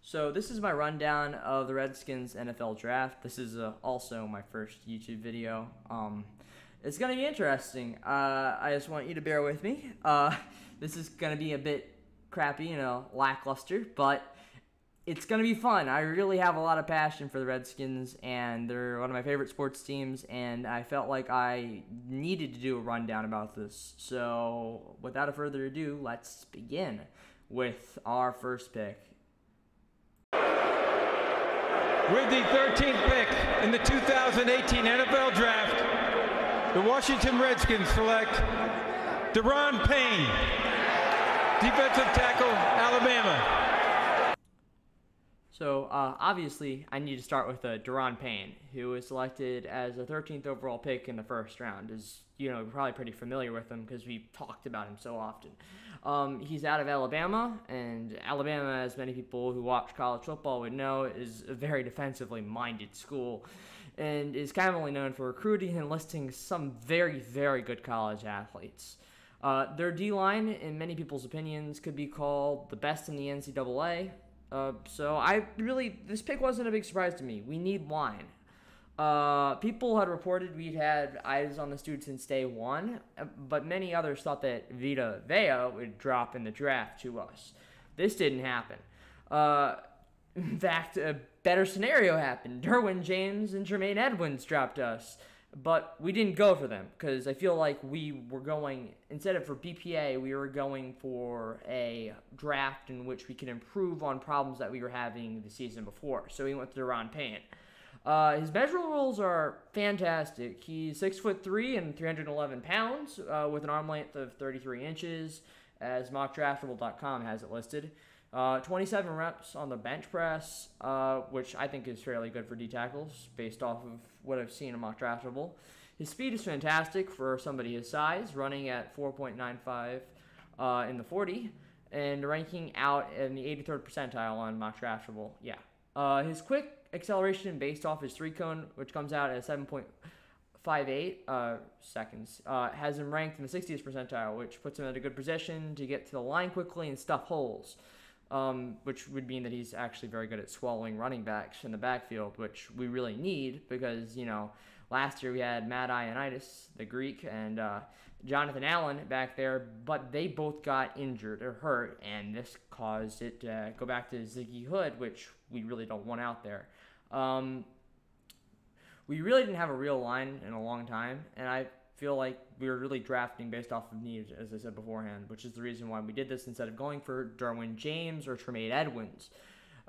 So this is my rundown of the Redskins NFL draft. This is also my first YouTube video. It's going to be interesting. I just want you to bear with me. This is going to be a bit crappy, lackluster, but it's going to be fun. I really have a lot of passion for the Redskins, and they're one of my favorite sports teams, and I felt like I needed to do a rundown about this. So without further ado, let's begin with our first pick. With the 13th pick in the 2018 NFL Draft, the Washington Redskins select Daron Payne, defensive tackle, Alabama. So, obviously, I need to start with Daron Payne, who was selected as the 13th overall pick in the first round. You're probably pretty familiar with him because we've talked about him so often. He's out of Alabama, and Alabama, as many people who watch college football would know, is a very defensively minded school and is commonly known for recruiting and enlisting some very, very good college athletes. Their D-line, in many people's opinions, could be called the best in the NCAA. So this pick wasn't a big surprise to me. We need line. People had reported we'd had eyes on this dude since day one, but many others thought that BedVega would drop in the draft to us. This didn't happen. In fact, a better scenario happened. Derwin James and Jermaine Edmonds dropped us, but we didn't go for them because I feel like we were going, instead of for BPA, we were going for a draft in which we could improve on problems that we were having the season before. So we went to Daron Payne. His measurables are fantastic. He's 6'3" and 311 pounds with an arm length of 33 inches, as mockdraftable.com has it listed. 27 reps on the bench press, which I think is fairly good for D tackles based off of what I've seen in mock draftable. His speed is fantastic for somebody his size, running at 4.95 in the 40 and ranking out in the 83rd percentile on mock draftable. Yeah. His quick acceleration based off his 3-cone, which comes out at 7.58 seconds, has him ranked in the 60th percentile, which puts him in a good position to get to the line quickly and stuff holes, which would mean that he's actually very good at swallowing running backs in the backfield, which we really need because, last year we had Matt Ioannidis, the Greek, and Jonathan Allen back there, but they both got injured or hurt, and this caused it to go back to Ziggy Hood, which we really don't want out there. We really didn't have a real line in a long time, and I feel like we were really drafting based off of need, as I said beforehand, which is the reason why we did this instead of going for Derwin James or Jermaine Edmonds.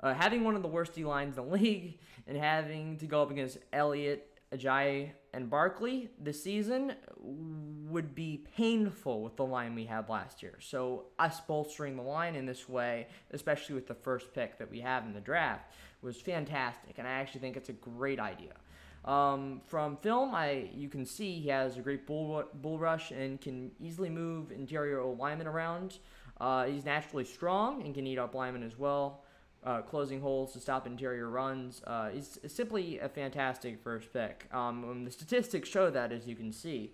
Having one of the worst D-lines in the league and having to go up against Elliott, Ajayi, and Barkley this season would be painful with the line we had last year. So us bolstering the line in this way, especially with the first pick that we have in the draft, was fantastic, and I actually think it's a great idea. From film, you can see he has a great bull rush and can easily move interior linemen around. He's naturally strong and can eat up linemen as well, closing holes to stop interior runs. He's simply a fantastic first pick. The statistics show that, as you can see.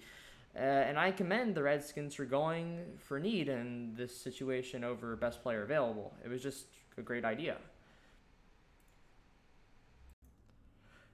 And I commend the Redskins for going for need in this situation over best player available. It was just a great idea.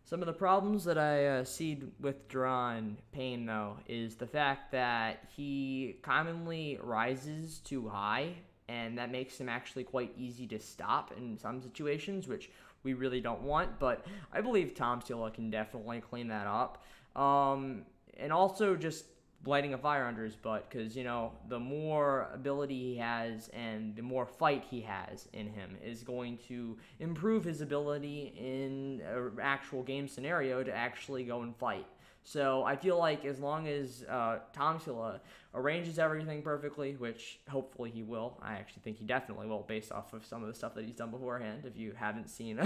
Some of the problems that I see with Daron Payne, though, is the fact that he commonly rises too high, and that makes him actually quite easy to stop in some situations, which we really don't want, but I believe Tom Steele can definitely clean that up. And also just lighting a fire under his butt, because, the more ability he has and the more fight he has in him is going to improve his ability in an actual game scenario to actually go and fight. So I feel like as long as Tom Steele arranges everything perfectly, which hopefully he will, I actually think he definitely will based off of some of the stuff that he's done beforehand. If you haven't seen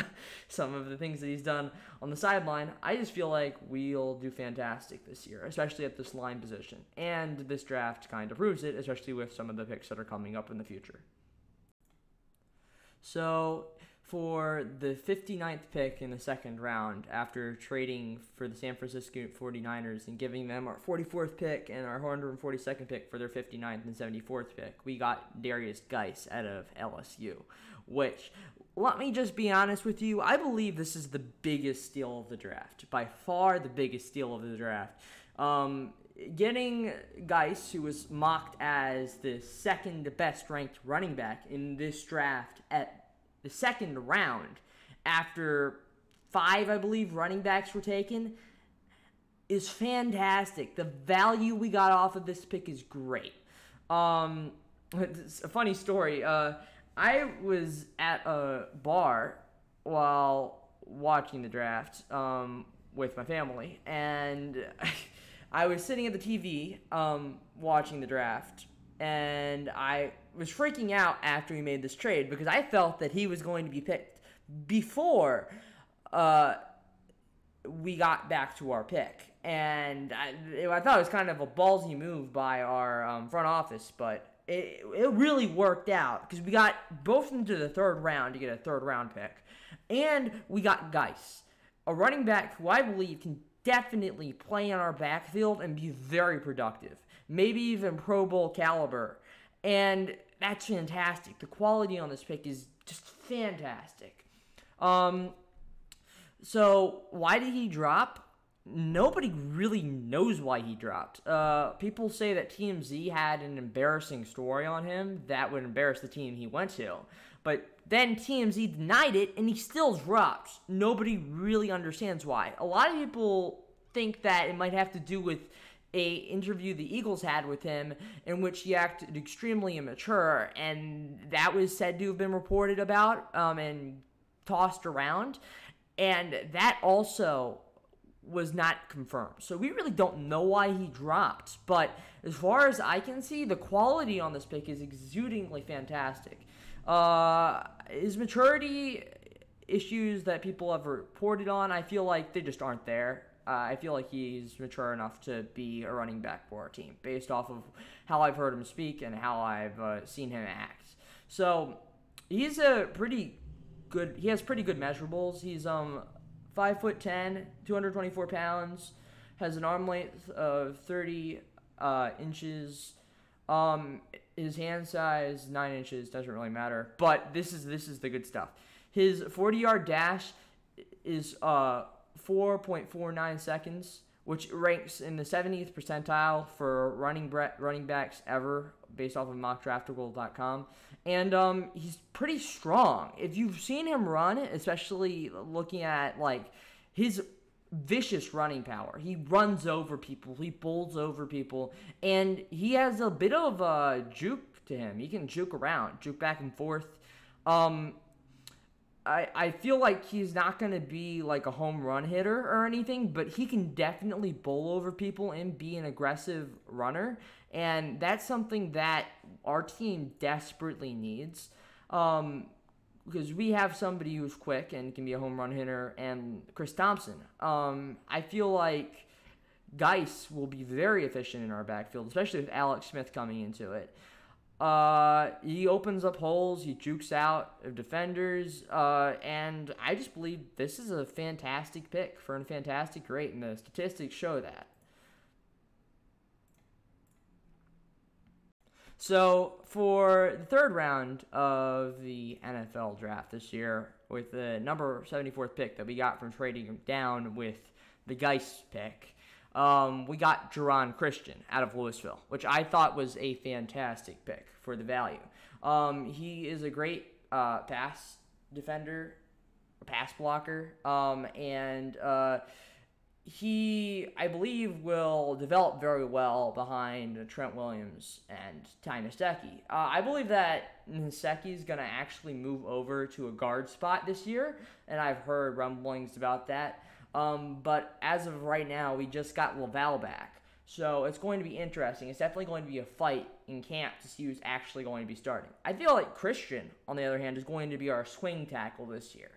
some of the things that he's done on the sideline, I just feel like we'll do fantastic this year, especially at this line position. And this draft kind of proves it, especially with some of the picks that are coming up in the future. So for the 59th pick in the second round, after trading for the San Francisco 49ers and giving them our 44th pick and our 142nd pick for their 59th and 74th pick, we got Darius Geis out of LSU, which, let me just be honest with you, I believe this is the biggest steal of the draft. By far the biggest steal of the draft. Getting Geis, who was mocked as the second best ranked running back in this draft at the second round, after 5, I believe, running backs were taken, is fantastic. The value we got off of this pick is great. It's a funny story. I was at a bar while watching the draft with my family, and I was sitting at the TV watching the draft, and I was freaking out after he made this trade because I felt that he was going to be picked before we got back to our pick. And I thought it was kind of a ballsy move by our front office, but it really worked out because we got both into the third round to get a third-round pick. And we got Geis, a running back who I believe can definitely play in our backfield and be very productive, maybe even Pro Bowl caliber. And that's fantastic. The quality on this pick is just fantastic. So why did he drop? Nobody really knows why he dropped. People say that TMZ had an embarrassing story on him that would embarrass the team he went to. But then TMZ denied it, and he still dropped. Nobody really understands why. A lot of people think that it might have to do with a interview the Eagles had with him in which he acted extremely immature, and that was said to have been reported about and tossed around. And that also was not confirmed. So we really don't know why he dropped. But as far as I can see, the quality on this pick is exudingly fantastic. His maturity issues that people have reported on, I feel like they just aren't there. I feel like he's mature enough to be a running back for our team, based off of how I've heard him speak and how I've seen him act. So he's a pretty good. He has pretty good measurables. He's 5'10", 224 pounds, has an arm length of 30 inches. His hand size 9 inches, doesn't really matter. But this is the good stuff. His 40-yard dash is 4.49 seconds, which ranks in the 70th percentile for running backs ever, based off of mockdraftical.com. And he's pretty strong. If you've seen him run, especially looking at like his vicious running power, he runs over people, he bowls over people, and he has a bit of a juke to him. He can juke around, juke back and forth. I feel like he's not going to be like a home run hitter or anything, but he can definitely bowl over people and be an aggressive runner. And that's something that our team desperately needs. Because we have somebody who's quick and can be a home run hitter, and Chris Thompson. I feel like Geis will be very efficient in our backfield, especially with Alex Smith coming into it. He opens up holes, he jukes out of defenders, and I just believe this is a fantastic pick for a fantastic rate, and the statistics show that. So, for the third round of the NFL draft this year, with the number 74th pick that we got from trading down with the Geis pick, we got Jerron Christian out of Louisville, which I thought was a fantastic pick for the value. He is a great pass defender, pass blocker, and he, I believe, will develop very well behind Trent Williams and Ty Nsekhe. I believe that Nsekhe is going to actually move over to a guard spot this year, and I've heard rumblings about that. But as of right now, we just got Laval back. So it's going to be interesting. It's definitely going to be a fight in camp to see who's actually going to be starting. I feel like Christian, on the other hand, is going to be our swing tackle this year.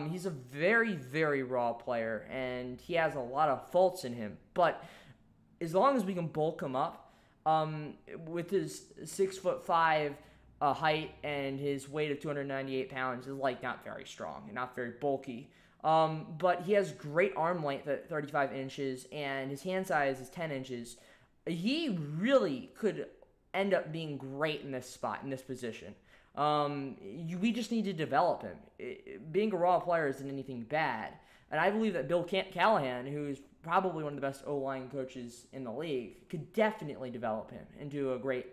He's a very, very raw player, and he has a lot of faults in him. But as long as we can bulk him up, with his 6'5" height and his weight of 298 pounds, is like not very strong and not very bulky. But he has great arm length at 35 inches, and his hand size is 10 inches. He really could end up being great in this spot, in this position. We just need to develop him. Being a raw player isn't anything bad. And I believe that Bill Callahan, who's probably one of the best O-line coaches in the league, could definitely develop him into a great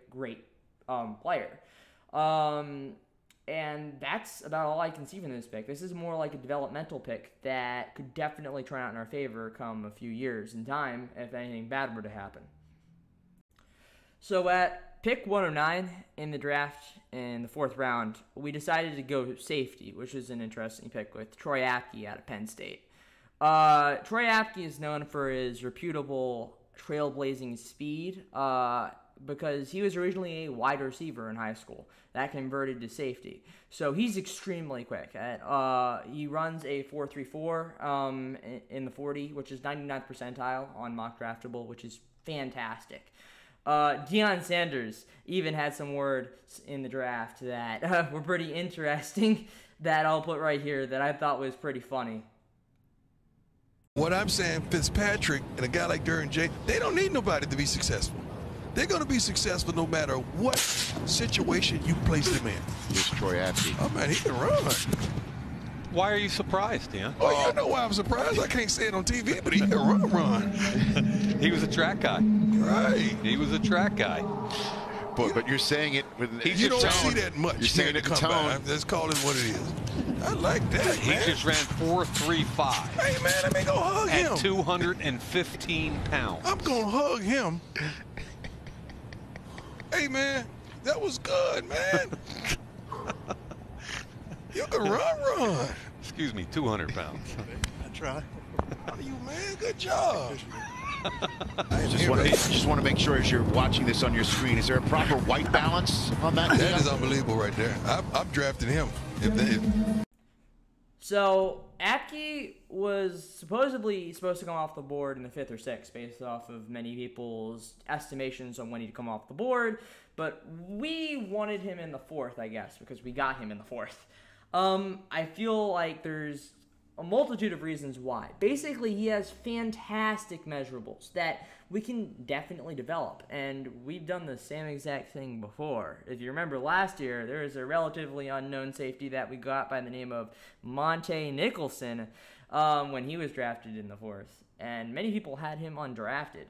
player. And that's about all I can see from this pick. This is more like a developmental pick that could definitely turn out in our favor come a few years in time if anything bad were to happen. So at pick 109 in the draft in the 4th round, we decided to go safety, which is an interesting pick with Troy Apke out of Penn State. Troy Apke is known for his reputable trailblazing speed because he was originally a wide receiver in high school that converted to safety. So he's extremely quick. He runs a 4.34 in the 40, which is 99th percentile on Mock Draftable, which is fantastic. Deion Sanders even had some words in the draft that were pretty interesting that I'll put right here that I thought was pretty funny. What I'm saying, Fitzpatrick and a guy like Derwin James, they don't need nobody to be successful. They're going to be successful no matter what situation you place them in. Here's Troy Apke. Oh, man, he can run. Why are you surprised, Deion? Oh, you know why I'm surprised? I can't say it on TV, but he can run. He was a track guy. Right. He was a track guy. But you're saying it with you don't see that much. You're saying it in tone. Let's call it what it is. I like that, He man. just ran 4.35. Hey, man, let me go hug him. At 215 pounds. I'm going to hug him. Hey, man, that was good, man. You can run. Excuse me, 200 pounds. I try. How are you, man? Good job. Just want to make sure as you're watching this on your screen, is there a proper white balance on that? That is unbelievable right there. I'm drafting him. So Apke was supposedly supposed to come off the board in the 5th or 6th based off of many people's estimations on when he'd come off the board, but we wanted him in the 4th, I guess, because we got him in the 4th. I feel like there's a multitude of reasons why. Basically, he has fantastic measurables that we can definitely develop, and we've done the same exact thing before. If you remember last year, there was a relatively unknown safety that we got by the name of Monte Nicholson when he was drafted in the 4th, and many people had him undrafted.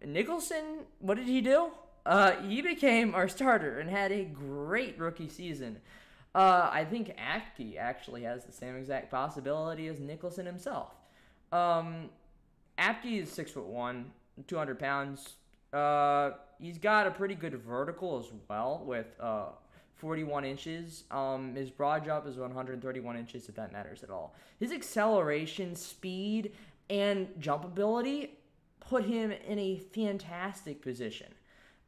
Nicholson, what did he do? He became our starter and had a great rookie season. I think Apke actually has the same exact possibility as Nicholson himself. Apke is 6'1", 200 pounds. He's got a pretty good vertical as well with 41 inches. His broad jump is 131 inches, if that matters at all. His acceleration, speed, and jump ability put him in a fantastic position.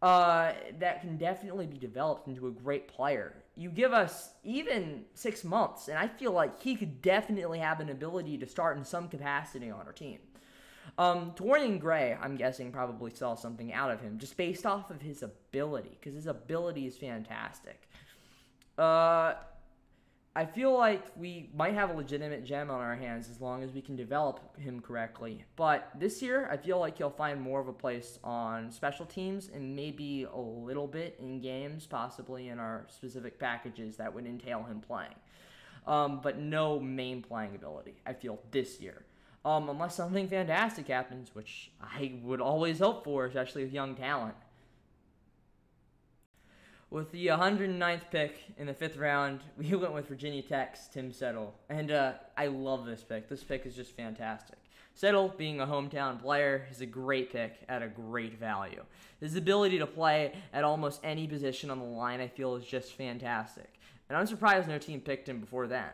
That can definitely be developed into a great player. You give us even 6 months, and I feel like he could definitely have an ability to start in some capacity on our team. Torian Gray, I'm guessing, probably saw something out of him just based off of his ability, because his ability is fantastic. I feel like we might have a legitimate gem on our hands as long as we can develop him correctly. But this year, I feel like he'll find more of a place on special teams and maybe a little bit in games, possibly in our specific packages that would entail him playing. But no main playing ability, I feel, this year. Unless something fantastic happens, which I would always hope for, especially with young talent. With the 109th pick in the 5th round, we went with Virginia Tech's Tim Settle. And I love this pick. This pick is just fantastic. Settle, being a hometown player, is a great pick at a great value. His ability to play at almost any position on the line, I feel, is just fantastic. And I'm surprised no team picked him before then.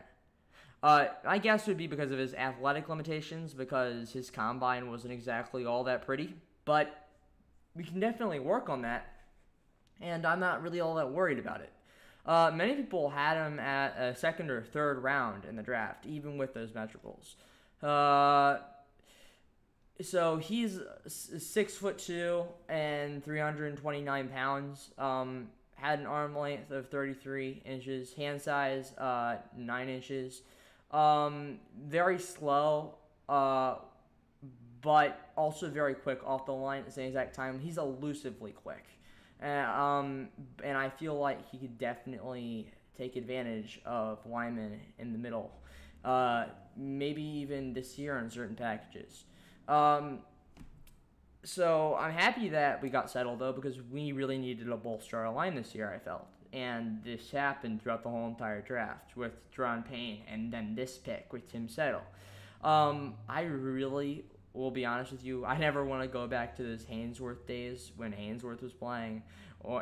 My guess would be because of his athletic limitations, because his combine wasn't exactly all that pretty. But we can definitely work on that. And I'm not really all that worried about it. Many people had him at a 2nd or 3rd round in the draft, even with those measurables. So he's 6'2" and 329 pounds. Had an arm length of 33 inches, hand size 9 inches. Very slow, but also very quick off the line at the same exact time. He's elusively quick. And I feel like he could definitely take advantage of Lyman in the middle. Maybe even this year in certain packages. So I'm happy that we got settled, though, because we really needed to bolster our line this year, I felt. And this happened throughout the whole entire draft with Deron Payne and then this pick with Tim Settle. I really will be honest with you, I never want to go back to those Haynesworth days when Haynesworth was playing,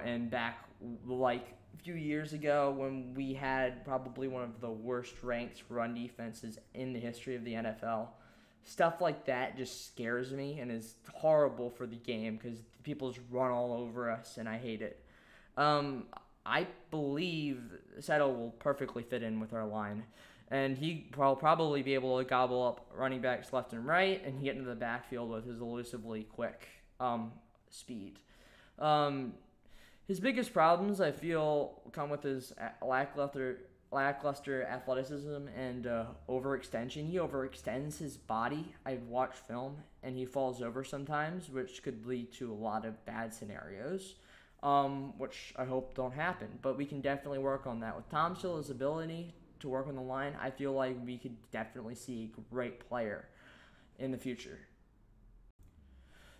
and back like a few years ago when we had probably one of the worst ranked run defenses in the history of the NFL. Stuff like that just scares me and is horrible for the game because people just run all over us, and I hate it. I believe Settle will perfectly fit in with our line, and he will probably be able to gobble up running backs left and right and get into the backfield with his elusively quick speed. His biggest problems, I feel, come with his lackluster athleticism and overextension. He overextends his body. I've watched film, and he falls over sometimes, which could lead to a lot of bad scenarios, which I hope don't happen. But we can definitely work on that. With Tom Stilla's ability to work on the line, I feel like we could definitely see a great player in the future.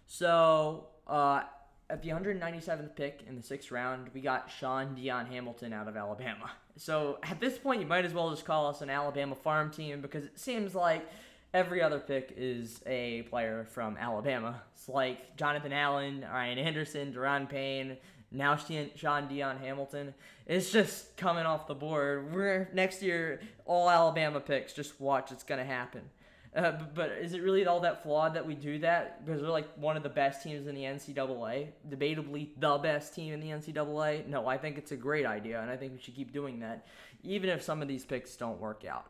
So, at the 197th pick in the 6th round, we got Sean Dion Hamilton out of Alabama. So at this point, you might as well just call us an Alabama farm team because it seems like every other pick is a player from Alabama. It's like Jonathan Allen, Ryan Anderson, Deron Payne, now Sean Dion Hamilton. It's just coming off the board. We're next year, all Alabama picks. Just watch, it's going to happen. But is it really all that flawed that we do that? Because we're like one of the best teams in the NCAA, debatably the best team in the NCAA. No, I think it's a great idea, and I think we should keep doing that, even if some of these picks don't work out.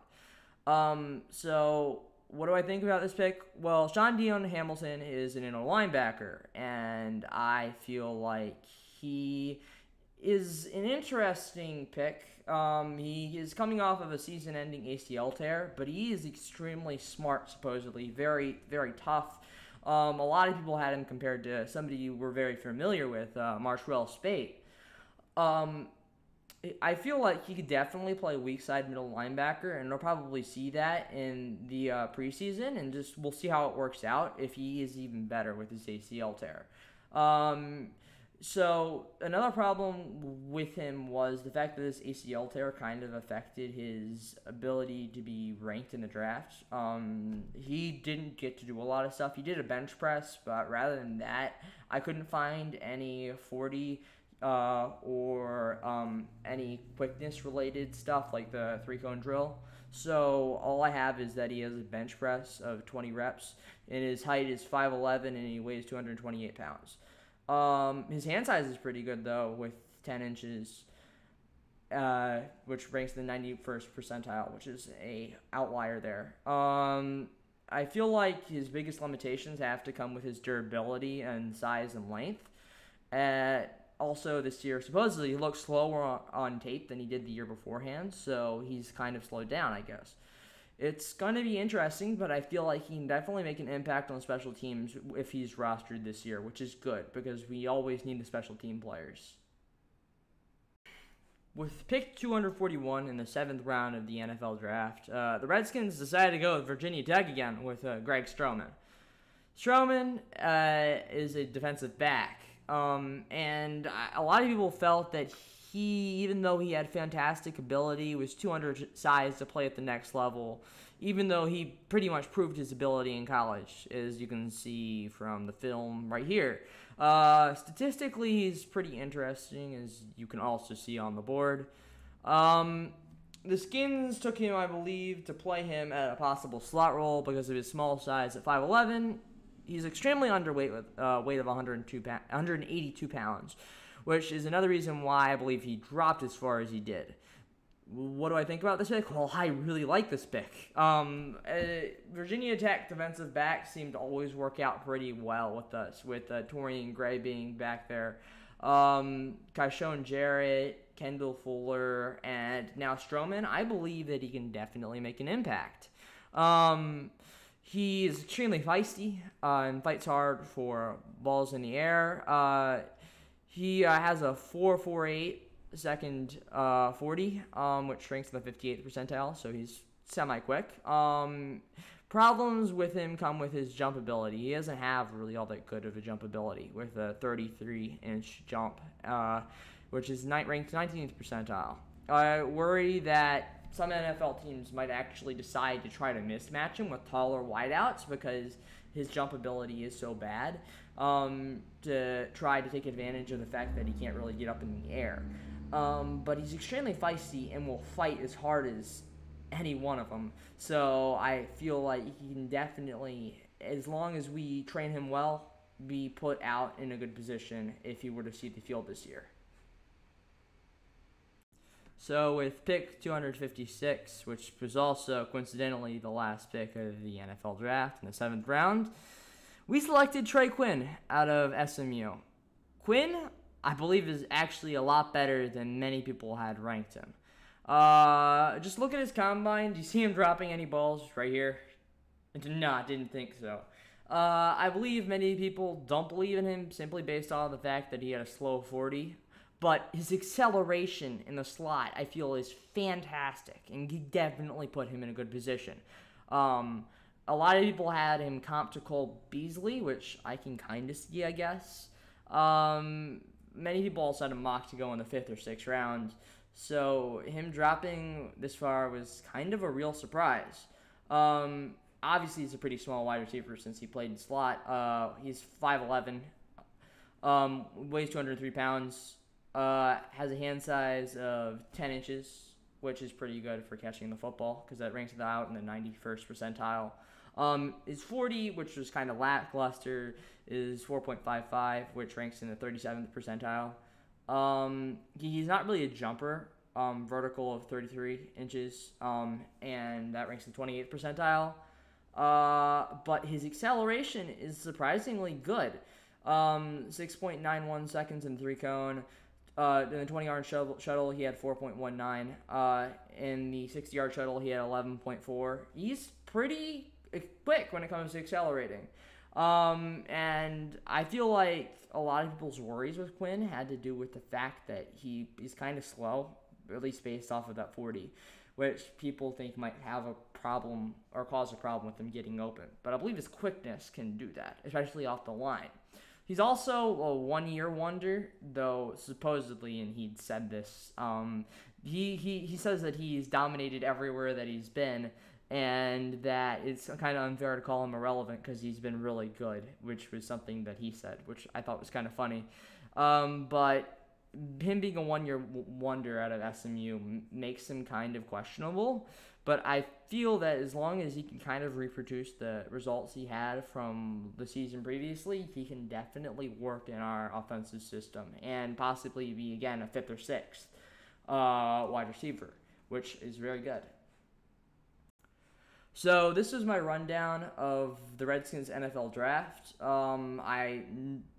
So what do I think about this pick? Well, Sean Dion Hamilton is an inner linebacker, and I feel like he is an interesting pick. He is coming off of a season-ending ACL tear, but he is extremely smart, supposedly. Very, very tough. A lot of people had him compared to somebody we're very familiar with, Marshall Spate. I feel like he could definitely play weak side middle linebacker, and we'll probably see that in the preseason, and just we'll see how it works out if he is even better with his ACL tear. So another problem with him was the fact that this ACL tear kind of affected his ability to be ranked in the draft. He didn't get to do a lot of stuff. He did a bench press, but rather than that, I couldn't find any 40 or any quickness-related stuff like the three-cone drill. So all I have is that he has a bench press of 20 reps, and his height is 5'11", and he weighs 228 pounds. His hand size is pretty good, though, with 10 inches, which ranks the 91st percentile, which is a outlier there. I feel like his biggest limitations have to come with his durability and size and length. Also, this year, supposedly, he looks slower on tape than he did the year beforehand, so he's kind of slowed down, I guess. It's going to be interesting, but I feel like he can definitely make an impact on special teams if he's rostered this year, which is good because we always need the special team players. With pick 241 in the 7th round of the NFL draft, the Redskins decided to go with Virginia Tech again with Greg Stroman. Stroman is a defensive back, and a lot of people felt that he, even though he had fantastic ability, was too undersized to play at the next level, even though he pretty much proved his ability in college, as you can see from the film right here. Statistically, he's pretty interesting, as you can also see on the board. The Skins took him, I believe, to play him at a possible slot role because of his small size at 5'11". He's extremely underweight with a weight of 182 pounds. Which is another reason why I believe he dropped as far as he did. What do I think about this pick? Well, I really like this pick. Virginia Tech defensive backs seem to always work out pretty well with us, with Torian Gray being back there. Kyshon Jarrett, Kendall Fuller, and now Stroman. I believe that he can definitely make an impact. He is extremely feisty and fights hard for balls in the air. He has a 4.48 second 40, which ranks in the 58th percentile, so he's semi-quick. Problems with him come with his jump ability. He doesn't have really all that good of a jump ability with a 33-inch jump, which is ranked 19th percentile. I worry that some NFL teams might actually decide to try to mismatch him with taller wideouts because his jump ability is so bad, to try to take advantage of the fact that he can't really get up in the air. But he's extremely feisty and will fight as hard as any one of them. So I feel like he can definitely, as long as we train him well, be put out in a good position if he were to see the field this year. So with pick 256, which was also coincidentally the last pick of the NFL draft in the 7th round, we selected Trey Quinn out of SMU. Quinn, I believe, is actually a lot better than many people had ranked him. Just look at his combine. Do you see him dropping any balls right here? Didn't think so. I believe many people don't believe in him simply based on the fact that he had a slow 40. But his acceleration in the slot, I feel, is fantastic, and he definitely put him in a good position. A lot of people had him comp to Cole Beasley, which I can kind of see, I guess. Many people also had him mocked to go in the 5th or 6th round, so him dropping this far was kind of a real surprise. Obviously, he's a pretty small wide receiver since he played in slot. He's 5'11", weighs 203 pounds. Has a hand size of 10 inches, which is pretty good for catching the football because that ranks it out in the 91st percentile. His 40, which was kind of lackluster, is 4.55, which ranks in the 37th percentile. He's not really a jumper, vertical of 33 inches, and that ranks in 28th percentile. But his acceleration is surprisingly good. 6.91 seconds in 3-cone. In the 20-yard shuttle, he had 4.19. In the 60-yard shuttle, he had 11.4. He's pretty quick when it comes to accelerating. And I feel like a lot of people's worries with Quinn had to do with the fact that he's kind of slow, at least based off of that 40, which people think might have a problem or cause a problem with him getting open. But I believe his quickness can do that, especially off the line. He's also a one-year wonder, though supposedly, and he'd said this, he says that he's dominated everywhere that he's been, and that it's kind of unfair to call him irrelevant because he's been really good, which was something that he said, which I thought was kind of funny. But him being a one-year wonder out of SMU makes him kind of questionable. But I feel that as long as he can kind of reproduce the results he had from the season previously, he can definitely work in our offensive system and possibly be, again, a 5th or 6th wide receiver, which is very good. So this is my rundown of the Redskins NFL draft. I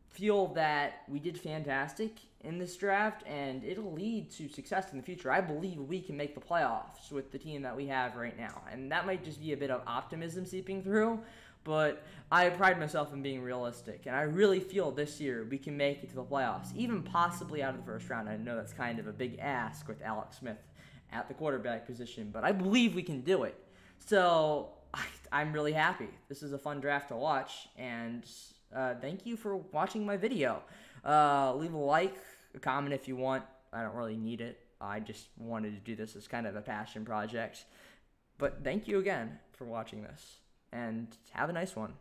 feel that we did fantastic in this draft, and it'll lead to success in the future. I believe we can make the playoffs with the team that we have right now, and that might just be a bit of optimism seeping through, but I pride myself in being realistic, and I really feel this year we can make it to the playoffs, even possibly out of the first round. I know that's kind of a big ask with Alex Smith at the quarterback position, but I believe we can do it. So I'm really happy. This is a fun draft to watch, and thank you for watching my video. Leave a like, a comment if you want. I don't really need it. I just wanted to do this as kind of a passion project. But thank you again for watching this, and have a nice one.